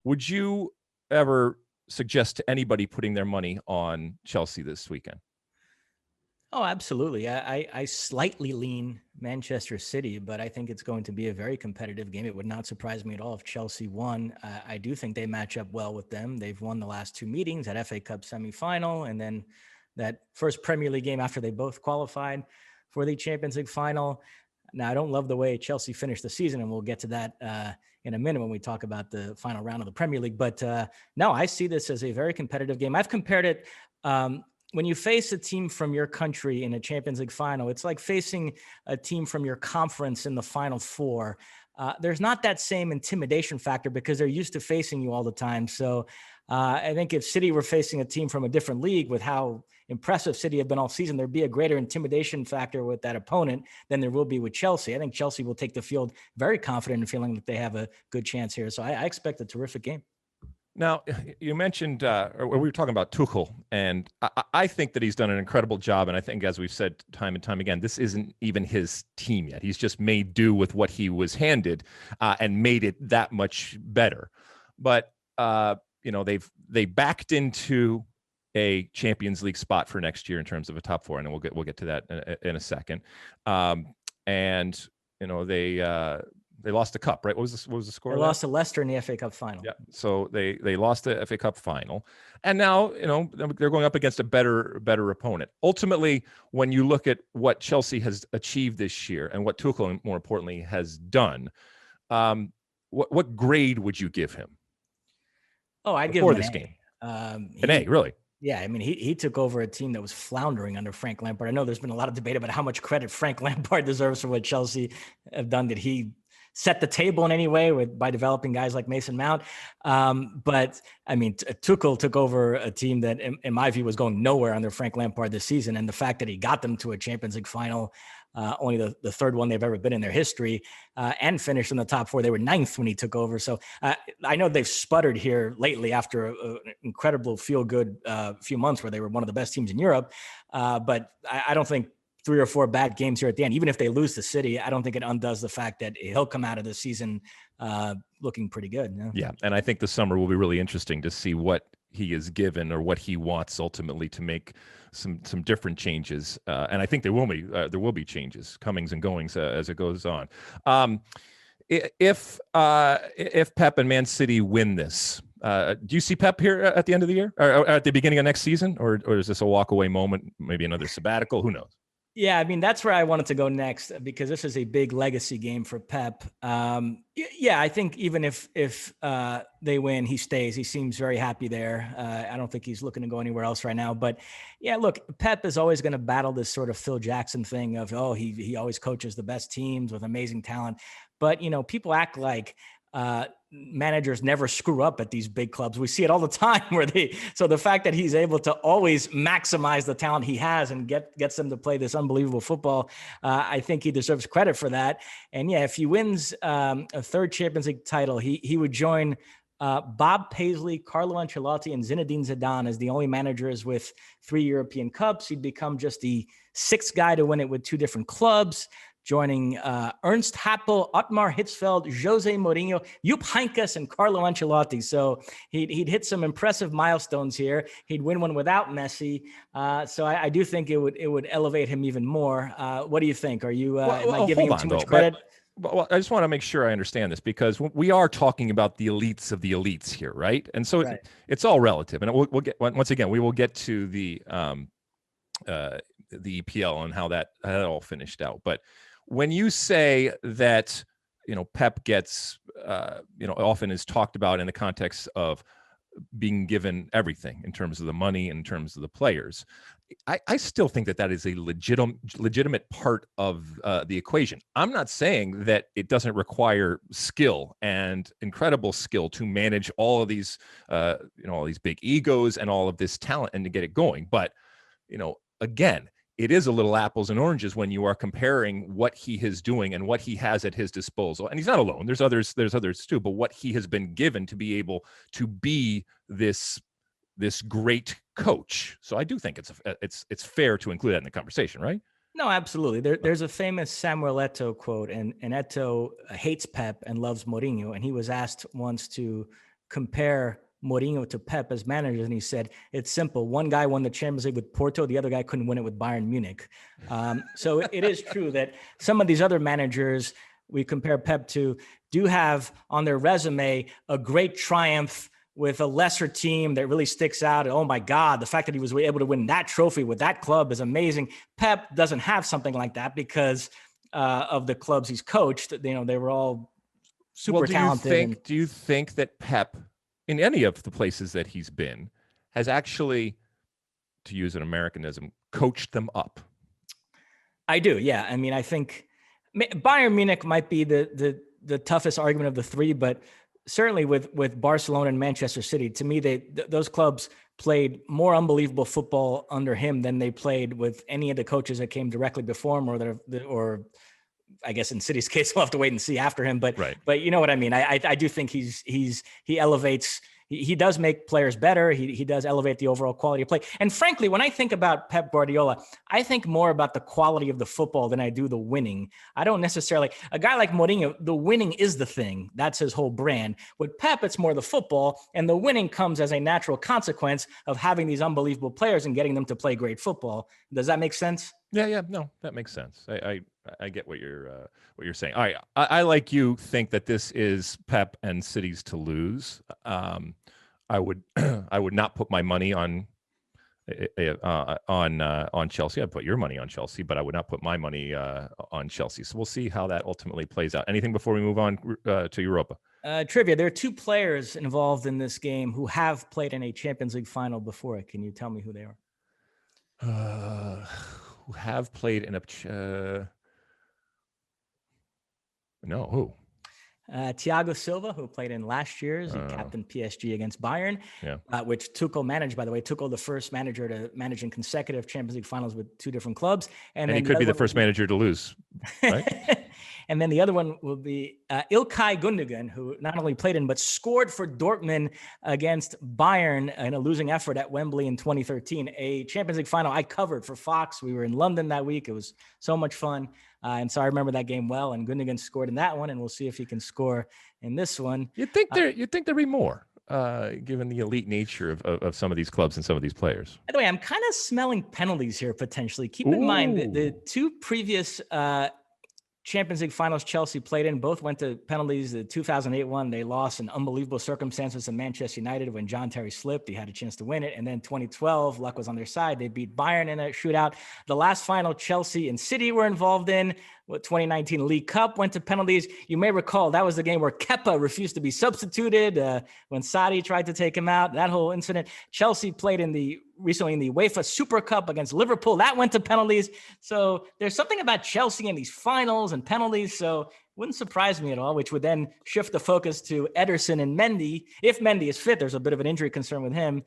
Would you ever suggest to anybody putting their money on Chelsea this weekend? Oh, absolutely. I slightly lean Manchester City, but I think it's going to be a very competitive game. It would not surprise me at all if Chelsea won. I do think they match up well with them. They've won the last two meetings, that FA Cup semifinal, and then that first Premier League game after they both qualified for the Champions League final. Now, I don't love the way Chelsea finished the season, and we'll get to that in a minute when we talk about the final round of the Premier League. But no, I see this as a very competitive game. I've compared it. When you face a team from your country in a Champions League final, it's like facing a team from your conference in the Final Four. There's not that same intimidation factor because they're used to facing you all the time. So I think if City were facing a team from a different league with how impressive City have been all season, there'd be a greater intimidation factor with that opponent than there will be with Chelsea. I think Chelsea will take the field very confident and feeling that they have a good chance here. So I expect a terrific game. Now, you mentioned, or we were talking about Tuchel, and I think that he's done an incredible job. And I think, as we've said time and time again, this isn't even his team yet. He's just made do with what he was handed and made it that much better. But they backed into a Champions League spot for next year in terms of a top four, and we'll get to that in a second. They lost the cup, right? What was the score? They lost to Leicester in the FA Cup final. Yeah, so they lost the FA Cup final, and now they're going up against a better opponent. Ultimately, when you look at what Chelsea has achieved this year and what Tuchel, more importantly, has done, what grade would you give him? Oh, I'd give him this an A. game. An A, really? Yeah, I mean, he took over a team that was floundering under Frank Lampard. I know there's been a lot of debate about how much credit Frank Lampard deserves for what Chelsea have done. Did he set the table in any way by developing guys like Mason Mount? But I mean, Tuchel took over a team that, in my view, was going nowhere under Frank Lampard this season. And the fact that he got them to a Champions League final, only the third one they've ever been in their history, and finished in the top four. They were ninth when he took over. So I know they've sputtered here lately after an incredible feel-good few months where they were one of the best teams in Europe. But I don't think 3 or 4 bad games here at the end, even if they lose to City, I don't think it undoes the fact that he'll come out of the season looking pretty good. Yeah, and I think the summer will be really interesting to see what he is given or what he wants ultimately to make some different changes. And I think there will be changes, comings and goings as it goes on. If Pep and Man City win this, do you see Pep here at the end of the year or at the beginning of next season, or is this a walk away moment, maybe another sabbatical? Who knows? Yeah, I mean, that's where I wanted to go next because this is a big legacy game for Pep. Yeah, I think even if they win, he stays. He seems very happy there. I don't think he's looking to go anywhere else right now. But yeah, look, Pep is always going to battle this sort of Phil Jackson thing of, he always coaches the best teams with amazing talent. But, people act like managers never screw up at these big clubs. We see it all the time so the fact that he's able to always maximize the talent he has and gets them to play this unbelievable football, I think he deserves credit for that. And yeah, if he wins a third Champions League title, he would join Bob Paisley, Carlo Ancelotti, and Zinedine Zidane as the only managers with 3 European Cups. He'd become just the 6th guy to win it with 2 different clubs, joining Ernst Happel, Ottmar Hitzfeld, Jose Mourinho, Jupp Heynckes, and Carlo Ancelotti. So he'd hit some impressive milestones here. He'd win one without Messi. So I do think it would elevate him even more. What do you think? Are you am I giving him too much credit? Well, I just want to make sure I understand this because we are talking about the elites of the elites here, right? And so right. It's all relative. And we'll get, once again, we will get to the EPL and how that all finished out. But when you say that, Pep gets, often is talked about in the context of being given everything in terms of the money, in terms of the players, I still think that is a legitimate part of the equation. I'm not saying that it doesn't require skill and incredible skill to manage all of these, all these big egos and all of this talent and to get it going. But, again, it is a little apples and oranges when you are comparing what he is doing and what he has at his disposal. And he's not alone. There's others too, but what he has been given to be able to be this great coach. So I do think it's fair to include that in the conversation, right? No, absolutely. There's a famous Samuel Eto'o quote, and Eto'o hates Pep and loves Mourinho. And he was asked once to compare Mourinho to Pep as managers, and he said, it's simple. One guy won the Champions League with Porto. The other guy couldn't win it with Bayern Munich. So it is true that some of these other managers we compare Pep to do have on their resume a great triumph with a lesser team that really sticks out. Oh my God, the fact that he was able to win that trophy with that club is amazing. Pep doesn't have something like that because of the clubs he's coached. They were all super talented. Do you think that Pep, in any of the places that he's been, has actually, to use an Americanism, coached them up? I do, yeah. I mean, I think Bayern Munich might be the toughest argument of the three, but certainly with Barcelona and Manchester City, to me, those clubs played more unbelievable football under him than they played with any of the coaches that came directly before him, or I guess in City's case, we'll have to wait and see after him. But right. But you know what I mean. I do think he elevates. He does make players better. He does elevate the overall quality of play. And frankly, when I think about Pep Guardiola, I think more about the quality of the football than I do the winning. I don't necessarily, a guy like Mourinho, the winning is the thing. That's his whole brand. With Pep, it's more the football, and the winning comes as a natural consequence of having these unbelievable players and getting them to play great football. Does that make sense? Yeah. No, that makes sense. I get what you're saying. All right, I like you think that this is Pep and City's to lose. I would not put my money on Chelsea. I'd put your money on Chelsea, but I would not put my money on Chelsea. So we'll see how that ultimately plays out. Anything before we move on to Europa? Trivia. There are two players involved in this game who have played in a Champions League final before. Can you tell me who they are? Who have played in a... No, who? Thiago Silva, who played in last year's, he captained PSG against Bayern, which Tuchel managed, by the way. Tuchel, the first manager to manage in consecutive Champions League finals with two different clubs. And he could be the first manager to lose, right? And then the other one will be İlkay Gündoğan, who not only played in, but scored for Dortmund against Bayern in a losing effort at Wembley in 2013, a Champions League final I covered for Fox. We were in London that week. It was so much fun. And so I remember that game well, and Gündoğan scored in that one, and we'll see if he can score in this one. You'd think there'd be more, given the elite nature of some of these clubs and some of these players. By the way, I'm kind of smelling penalties here potentially. Keep in mind that the two previous Champions League finals Chelsea played in both went to penalties. The 2008 one, they lost in unbelievable circumstances to Manchester United when John Terry slipped. He had a chance to win it. And then 2012, luck was on their side. They beat Bayern in a shootout. The last final Chelsea and City were involved in. 2019 League Cup went to penalties. You may recall that was the game where Kepa refused to be substituted when Sadi tried to take him out. That whole incident. Chelsea played recently in the UEFA Super Cup against Liverpool. That went to penalties. So there's something about Chelsea in these finals and penalties. So wouldn't surprise me at all, which would then shift the focus to Ederson and Mendy. If Mendy is fit, there's a bit of an injury concern with him.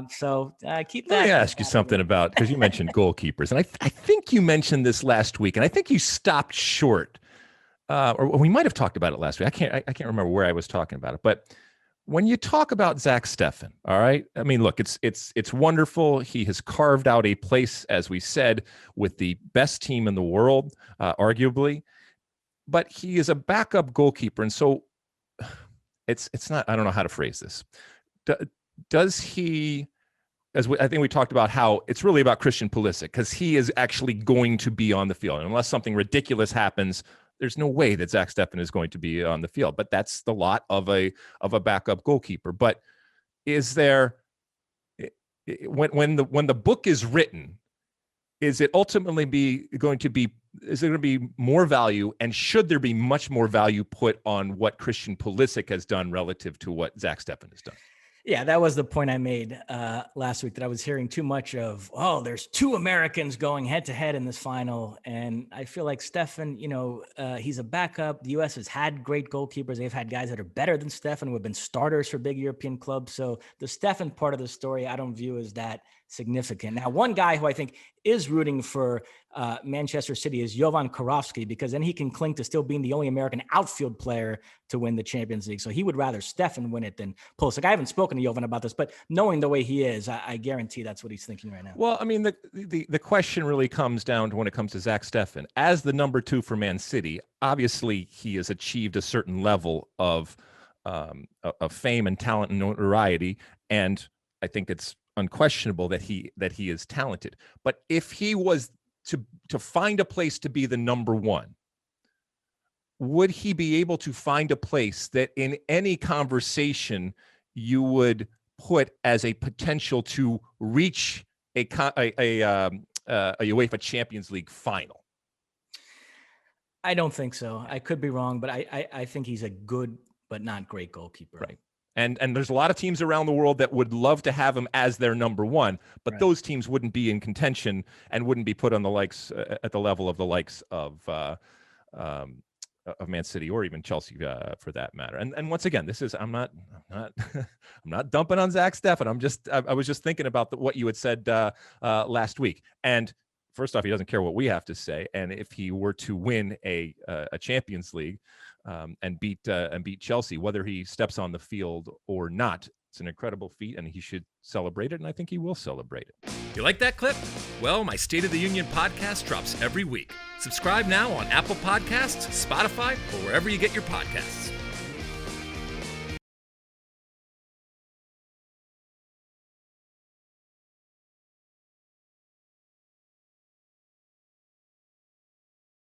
So keep that. Let me ask you something about, because you mentioned goalkeepers, and I think you mentioned this last week, and I think you stopped short, or we might have talked about it last week. I can't remember where I was talking about it, but when you talk about Zach Steffen, all right, I mean, look, it's wonderful. He has carved out a place, as we said, with the best team in the world, arguably, but he is a backup goalkeeper, and so it's not. I don't know how to phrase this. Does he, I think we talked about how it's really about Christian Pulisic, because he is actually going to be on the field. And unless something ridiculous happens, there's no way that Zach Steffen is going to be on the field. But that's the lot of a backup goalkeeper. But is there, when the book is written, is it ultimately going to be more value, and should there be much more value put on what Christian Pulisic has done relative to what Zach Steffen has done? Yeah, that was the point I made last week, that I was hearing too much of, there's two Americans going head to head in this final. And I feel like Steffen, he's a backup. The U.S. has had great goalkeepers. They've had guys that are better than Steffen, who have been starters for big European clubs. So the Steffen part of the story, I don't view as that significant. Now, one guy who I think is rooting for Manchester City is Jovan Karofsky, because then he can cling to still being the only American outfield player to win the Champions League. So he would rather Steffen win it than Pulisic. I haven't spoken to Jovan about this, but knowing the way he is, I guarantee that's what he's thinking right now. Well, I mean, the question really comes down to, when it comes to Zach Steffen, as the number 2 for Man City, obviously he has achieved a certain level of of fame and talent and notoriety, and I think it's unquestionable that he is talented. But if he was to find a place to be the number one, would he be able to find a place that in any conversation you would put as a potential to reach a UEFA Champions League final? I don't think so. I could be wrong, but I think he's a good but not great goalkeeper. Right. And there's a lot of teams around the world that would love to have him as their number one, but right. Those teams wouldn't be in contention and wouldn't be put on the likes at the level of the likes of Man City or even Chelsea for that matter. And once again, this is I'm not I'm not dumping on Zach Steffen. I was just thinking about what you had said last week. And first off, he doesn't care what we have to say. And if he were to win a Champions League and beat Chelsea, whether he steps on the field or not, it's an incredible feat, and he should celebrate it, and I think he will celebrate it. You like that clip? Well, my State of the Union podcast drops every week. Subscribe now on Apple Podcasts, Spotify, or wherever you get your podcasts.